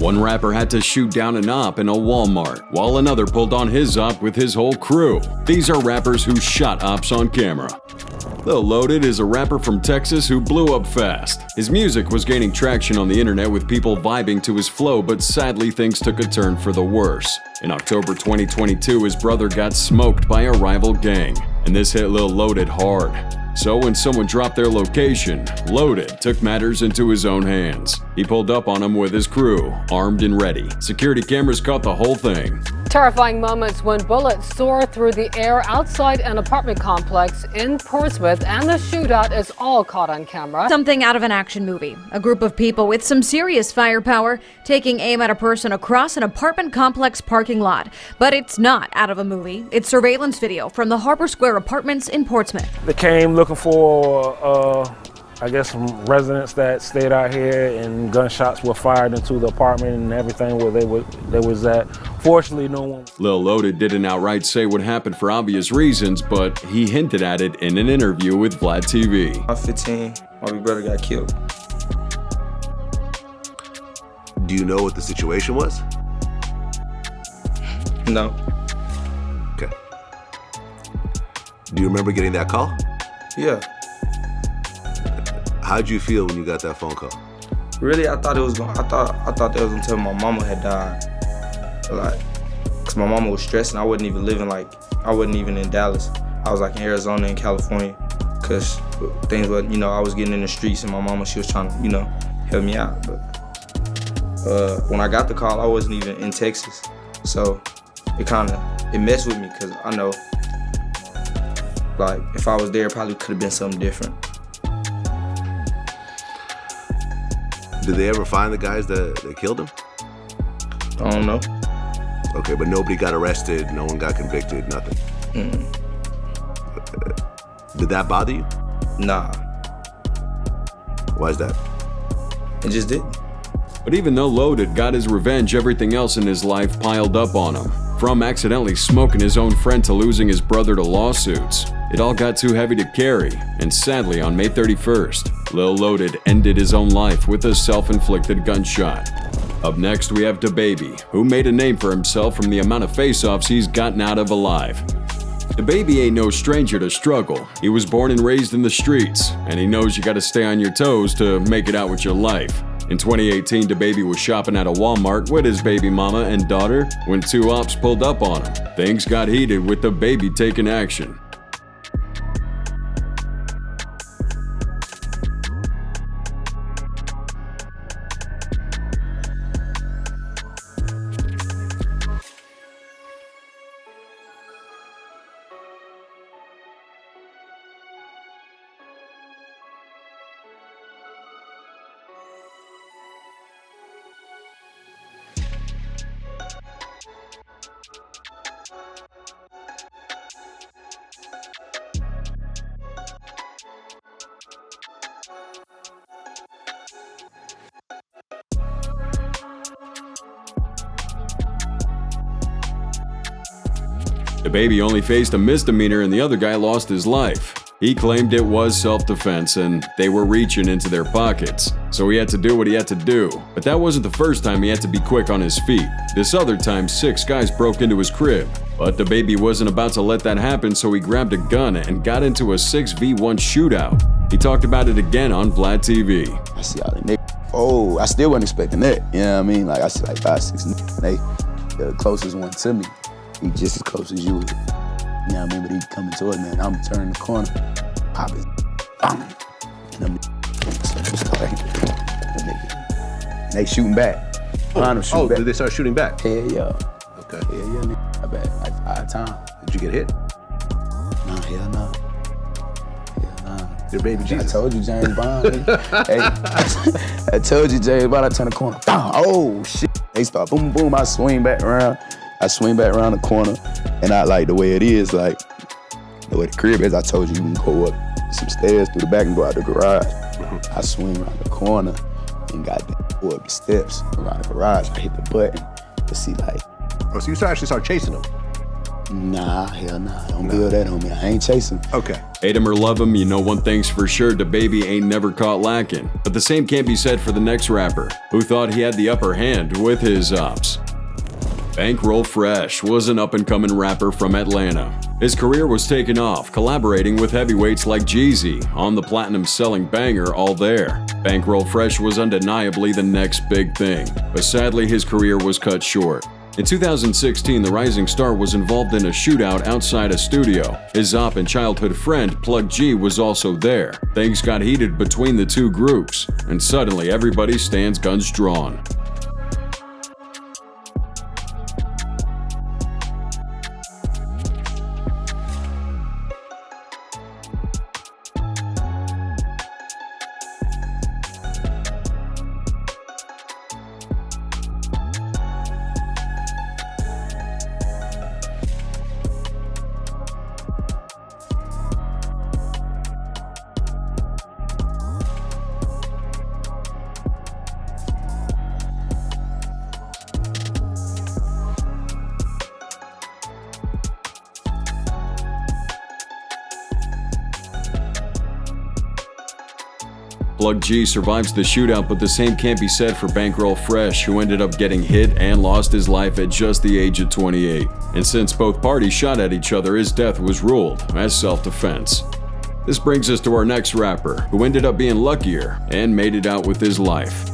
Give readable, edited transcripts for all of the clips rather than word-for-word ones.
One rapper had to shoot down an op in a Walmart, while another pulled on his op with his whole crew. These are rappers who shot ops on camera. Lil Loaded is a rapper from Texas who blew up fast. His music was gaining traction on the internet with people vibing to his flow, but sadly things took a turn for the worse. In October 2022, his brother got smoked by a rival gang, and this hit Lil Loaded hard. So when someone dropped their location, Loaded took matters into his own hands. He pulled up on him with his crew, armed and ready. Security cameras caught the whole thing. Terrifying moments when bullets soar through the air outside an apartment complex in Portsmouth, and the shootout is all caught on camera. Something out of an action movie. A group of people with some serious firepower taking aim at a person across an apartment complex parking lot. But it's not out of a movie. It's surveillance video from the Harbor Square Apartments in Portsmouth. They came looking for I guess some residents that stayed out here, and gunshots were fired into the apartment and everything where they was at. Fortunately, no one. Lil Loaded didn't outright say what happened for obvious reasons, but he hinted at it in an interview with Vlad TV. I'm 15, my big brother got killed. Do you know what the situation was? No. Okay. Do you remember getting that call? Yeah. How'd you feel when you got that phone call? Really, I thought they was gonna tell my mama had died. Like, cause my mama was stressing. I wasn't even in Dallas. I was like in Arizona and California, cause things were, I was getting in the streets, and my mama, she was trying to, help me out. But when I got the call, I wasn't even in Texas, so it messed with me, cause I know, like, if I was there, it probably could have been something different. Did they ever find the guys that killed him? I don't know. Okay, but nobody got arrested, no one got convicted, nothing? Mm-mm. Did that bother you? Nah. Why is that? It just didn't. But even though Loaded got his revenge, everything else in his life piled up on him. From accidentally smoking his own friend to losing his brother to lawsuits. It all got too heavy to carry, and sadly on May 31st, Lil Loaded ended his own life with a self-inflicted gunshot. Up next we have DaBaby, who made a name for himself from the amount of face-offs he's gotten out of alive. DaBaby ain't no stranger to struggle. He was born and raised in the streets, and he knows you gotta stay on your toes to make it out with your life. In 2018, DaBaby was shopping at a Walmart with his baby mama and daughter when two ops pulled up on him. Things got heated with DaBaby taking action. DaBaby only faced a misdemeanor and the other guy lost his life. He claimed it was self-defense and they were reaching into their pockets, so he had to do what he had to do. But that wasn't the first time he had to be quick on his feet. This other time, 6 guys broke into his crib. But DaBaby wasn't about to let that happen, so he grabbed a gun and got into a 6v1 shootout. He talked about it again on Vlad TV. I see all the niggas. Oh, I still wasn't expecting that. You know what I mean? Like, I see like 5, 6 niggas. They the closest one to me. He just as close as you. You know what I mean? But he coming toward me, and I'm turning the corner. Pop it. Bang. And them niggas. They shooting back. Back. Did they start shooting back? Hell yeah. Okay. Hell yeah, nigga. I bet like 5 times. Did you get hit? No, hell no. Hell no. Your baby Jesus. I told you, James Bond. Hey, I told you, James Bond. I turn the corner. Bang. Oh, shit. They start boom, boom. I swing back around. The corner, and I like the way it is, like the way the crib is. I told you can go up some stairs through the back and go out the garage. I swing around the corner and got go up the steps around the garage. I hit the button to see like. Oh, so you actually start chasing them? Nah, hell nah. Don't build that on me. I ain't chasing. Okay. Hate him or love him, you know one thing's for sure, DaBaby ain't never caught lacking. But the same can't be said for the next rapper, who thought he had the upper hand with his ops. Bankroll Fresh was an up-and-coming rapper from Atlanta. His career was taking off, collaborating with heavyweights like Jeezy on the platinum-selling banger All There. Bankroll Fresh was undeniably the next big thing, but sadly his career was cut short. In 2016, the rising star was involved in a shootout outside a studio. His op and childhood friend, Plug G, was also there. Things got heated between the two groups, and suddenly everybody stands guns drawn. Plug G survives the shootout, but the same can't be said for Bankroll Fresh, who ended up getting hit and lost his life at just the age of 28. And since both parties shot at each other, his death was ruled as self-defense. This brings us to our next rapper, who ended up being luckier and made it out with his life.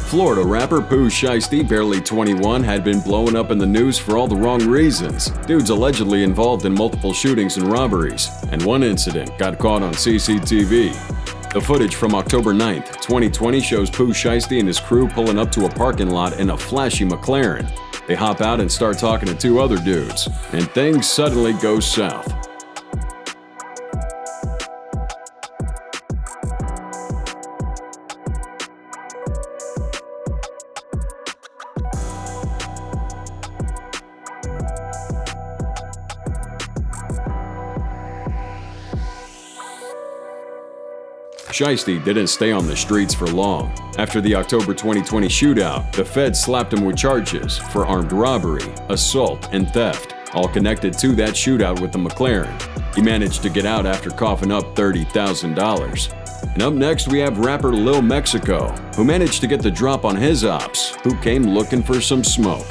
Florida rapper Pooh Shiesty, barely 21, had been blowing up in the news for all the wrong reasons. Dude's allegedly involved in multiple shootings and robberies, and one incident got caught on CCTV. The footage from October 9th, 2020 shows Pooh Shiesty and his crew pulling up to a parking lot in a flashy McLaren. They hop out and start talking to two other dudes, and things suddenly go south. Shiesty didn't stay on the streets for long. After the October 2020 shootout, the feds slapped him with charges for armed robbery, assault, and theft, all connected to that shootout with the McLaren. He managed to get out after coughing up $30,000. And up next we have rapper Lil Mexico, who managed to get the drop on his ops, who came looking for some smoke.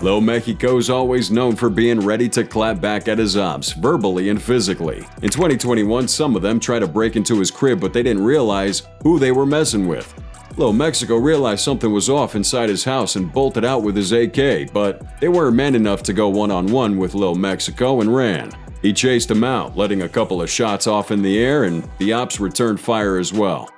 Lil Mexico's always known for being ready to clap back at his ops, verbally and physically. In 2021, some of them tried to break into his crib, but they didn't realize who they were messing with. Lil Mexico realized something was off inside his house and bolted out with his AK, but they weren't man enough to go one-on-one with Lil Mexico and ran. He chased him out, letting a couple of shots off in the air, and the ops returned fire as well.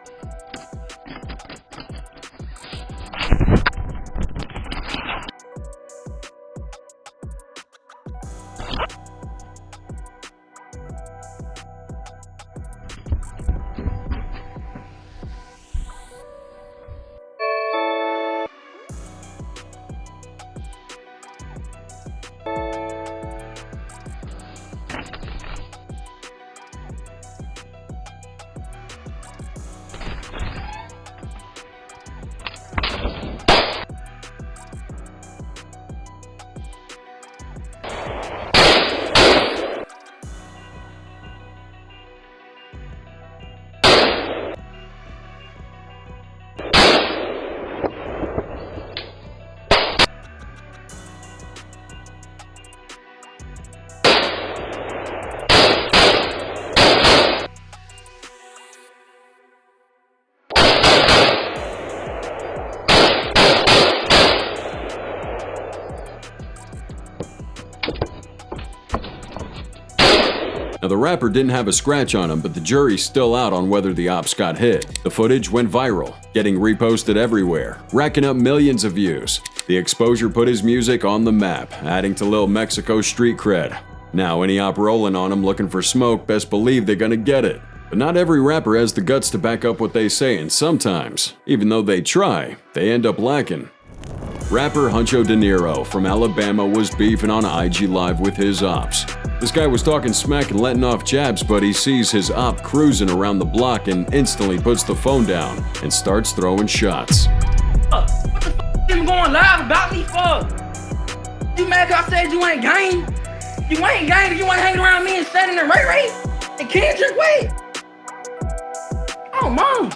Now, the rapper didn't have a scratch on him, but the jury's still out on whether the ops got hit. The footage went viral, getting reposted everywhere, racking up millions of views. The exposure put his music on the map, adding to Lil Mexico's street cred. Now, any op rolling on him looking for smoke, best believe they're gonna get it. But not every rapper has the guts to back up what they say, and sometimes, even though they try, they end up lacking. Rapper Honcho DaNiro from Alabama was beefing on IG Live with his ops. This guy was talking smack and letting off jabs, but he sees his op cruising around the block and instantly puts the phone down and starts throwing shots. What the f*** you going live about me for? You mad 'cause I said you ain't gang? You ain't gang, you ain't hanging around me and standing there, Ray and Kendrick, wait. Oh, mom.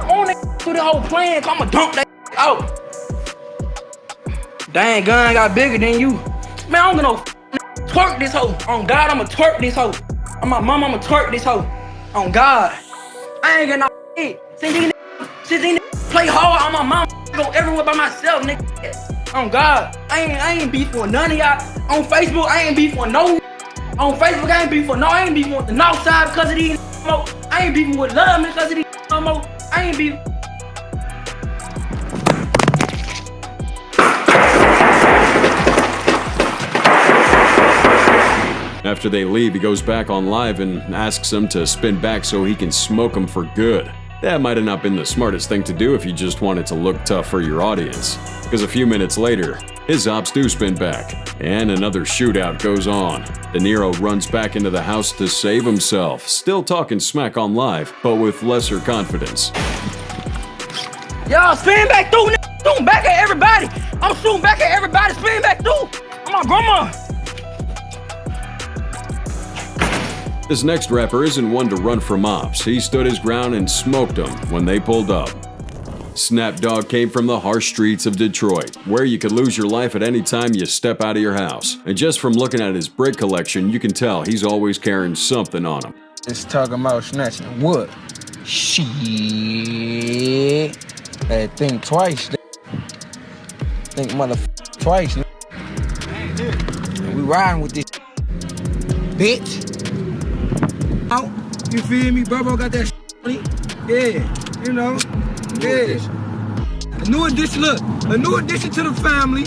On that through the whole plan, so I'ma dump that out. Dang, gun got bigger than you. Man, I don't get no twerk this hoe. On God, I'ma twerk this hoe. On my mama, I'ma twerk this hoe. On God. I ain't got no shit. Since these play hard on my mama, I go everywhere by myself, nigga. On God. I ain't beef with none of y'all. On Facebook, I ain't beef with no. On Facebook, I ain't beef with no. I ain't beefing with the north side because of these no more. I ain't beefing with love because of these no more. I ain't beefing. After they leave, he goes back on live and asks them to spin back so he can smoke them for good. That might have not been the smartest thing to do if you just wanted to look tough for your audience, because a few minutes later, his ops do spin back, and another shootout goes on. DaNiro runs back into the house to save himself, still talking smack on live, but with lesser confidence. Y'all spin back through, nigga. Shooting back at everybody. I'm shooting back at everybody, spin back through. I'm my grandma. This next rapper isn't one to run from ops. He stood his ground and smoked them when they pulled up. Snap Dogg came from the harsh streets of Detroit, where you could lose your life at any time you step out of your house. And just from looking at his brick collection, you can tell he's always carrying something on him. Just talking about snatching wood. Shit. Hey, think twice. Think motherfucker twice. We riding with this bitch. Out, you feel me? Bubba got that on it. Yeah, you know. Yeah. A new addition, look. A new addition to the family,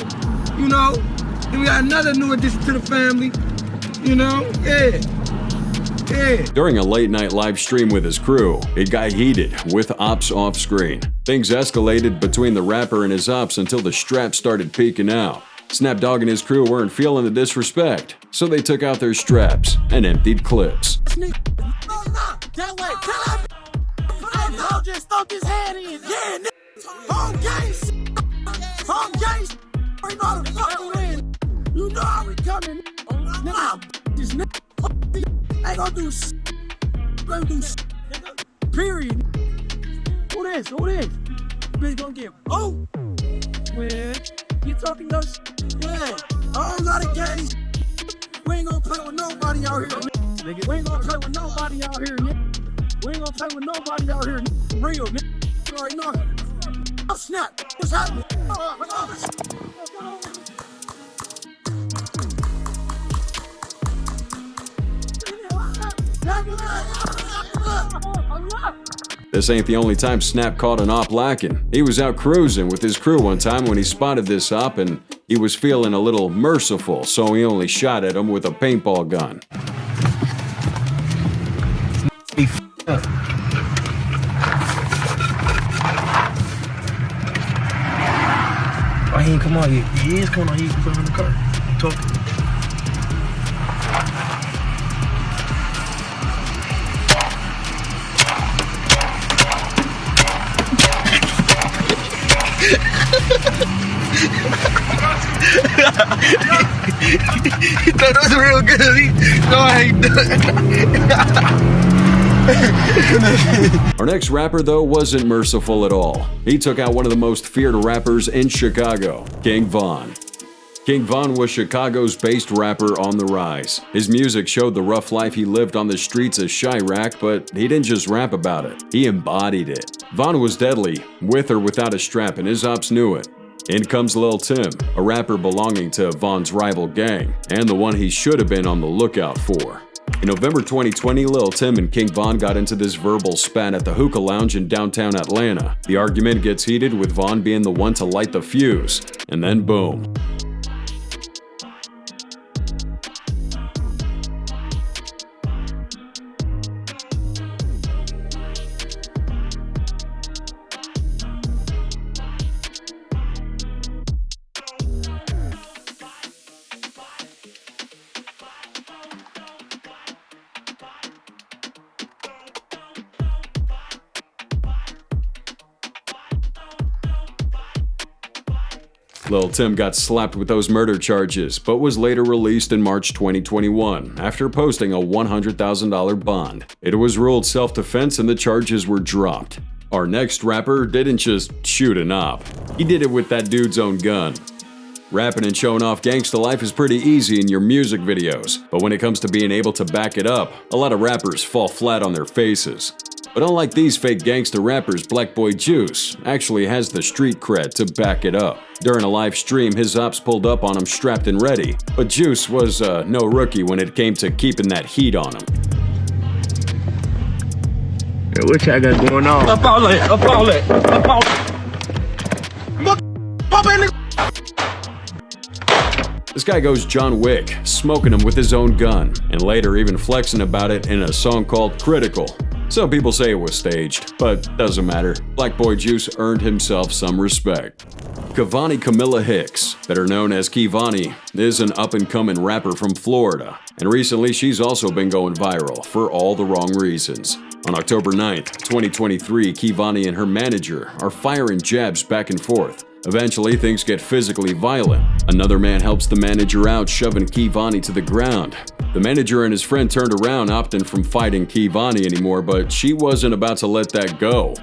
you know. Then we got another new addition to the family, you know. Yeah. Yeah. During a late night live stream with his crew, it got heated with ops off screen. Things escalated between the rapper and his ops until the straps started peeking out. Snap Dogg and his crew weren't feeling the disrespect, so they took out their straps and emptied clips. Can't wait. Tell him I just stuck his head in. Yeah, nigga. Home game. Home game. You know how to fuck win. You know how we coming. Nah, this nigga ain't gonna do shit. Gonna do shit. Period. Who this? Who this? Bitch gonna get man. You talking no shit? Yeah. I don't gotta get these. We ain't gonna play with nobody out here. Nigga. We ain't gonna play with nobody out here, nigga. We ain't gonna play with nobody out here, nigga. Real, nigga. You already know. Oh, snap. What's happening? This ain't the only time Snap caught an op lacking. He was out cruising with his crew one time when he spotted this op and he was feeling a little merciful, so he only shot at him with a paintball gun. Be up. Why he ain't come on yet? He is coming on. He can put him in the car. Talking. He thought it was real good. No, I ain't done. Our next rapper, though, wasn't merciful at all. He took out one of the most feared rappers in Chicago, King Von. King Von was Chicago's based rapper on the rise. His music showed the rough life he lived on the streets of Chirac, but he didn't just rap about it, he embodied it. Von was deadly, with or without a strap, and his ops knew it. In comes Lil Tim, a rapper belonging to Von's rival gang, and the one he should have been on the lookout for. In November 2020, Lil Tim and King Von got into this verbal spat at the hookah lounge in downtown Atlanta. The argument gets heated with Von being the one to light the fuse, and then boom. Lil Tim got slapped with those murder charges, but was later released in March 2021 after posting a $100,000 bond. It was ruled self-defense and the charges were dropped. Our next rapper didn't just shoot an op. He did it with that dude's own gun. Rapping and showing off gangsta life is pretty easy in your music videos, but when it comes to being able to back it up, a lot of rappers fall flat on their faces. But unlike these fake gangsta rappers, Black Boy Juice actually has the street cred to back it up. During a live stream, his ops pulled up on him strapped and ready, but Juice was no rookie when it came to keeping that heat on him. Yeah, what y'all got going on? Up all that, up all that, up all that. This guy goes John Wick, smoking him with his own gun, and later even flexing about it in a song called Critical. Some people say it was staged, but doesn't matter. Black Boy Juice earned himself some respect. Kevani Camilla Hicks, better known as Kevani, is an up-and-coming rapper from Florida, and recently she's also been going viral for all the wrong reasons. On October 9th, 2023, Kevani and her manager are firing jabs back and forth. Eventually, things get physically violent. Another man helps the manager out, shoving Kevani to the ground. The manager and his friend turned around, opting from fighting Kevani anymore, but she wasn't about to let that go.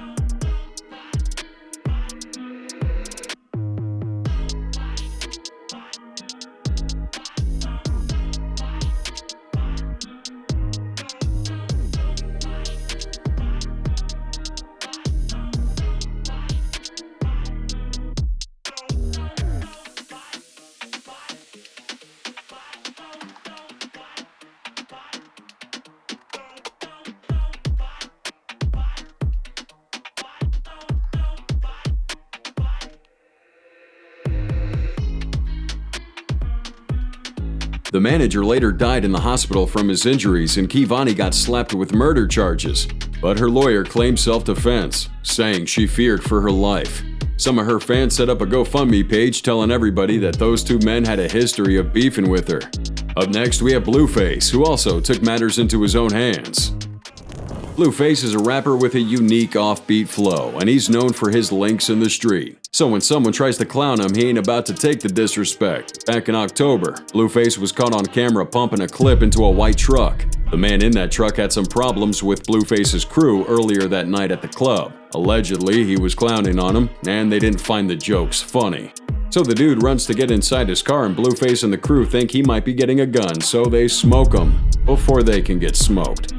The manager later died in the hospital from his injuries, and Kevani got slapped with murder charges. But her lawyer claimed self-defense, saying she feared for her life. Some of her fans set up a GoFundMe page telling everybody that those two men had a history of beefing with her. Up next, we have Blueface, who also took matters into his own hands. Blueface is a rapper with a unique offbeat flow, and he's known for his links in the street. So when someone tries to clown him, he ain't about to take the disrespect. Back in October, Blueface was caught on camera pumping a clip into a white truck. The man in that truck had some problems with Blueface's crew earlier that night at the club. Allegedly, he was clowning on him, and they didn't find the jokes funny. So the dude runs to get inside his car, and Blueface and the crew think he might be getting a gun, so they smoke him before they can get smoked.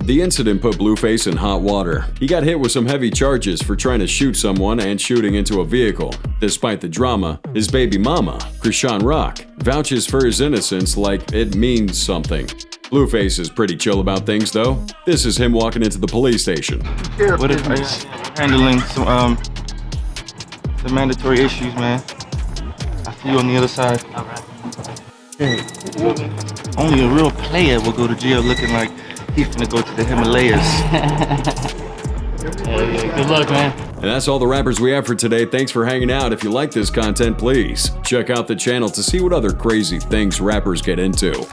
The incident put Blueface in hot water. He got hit with some heavy charges for trying to shoot someone and shooting into a vehicle. Despite the drama, his baby mama, Krishan Rock, vouches for his innocence like it means something. Blueface is pretty chill about things though. This is him walking into the police station. What if I handling some mandatory issues, man? I see you on the other side. Only a real player will go to jail looking like he's gonna go to the Himalayas. Good luck, man. And that's all the rappers we have for today. Thanks for hanging out. If you like this content, please check out the channel to see what other crazy things rappers get into.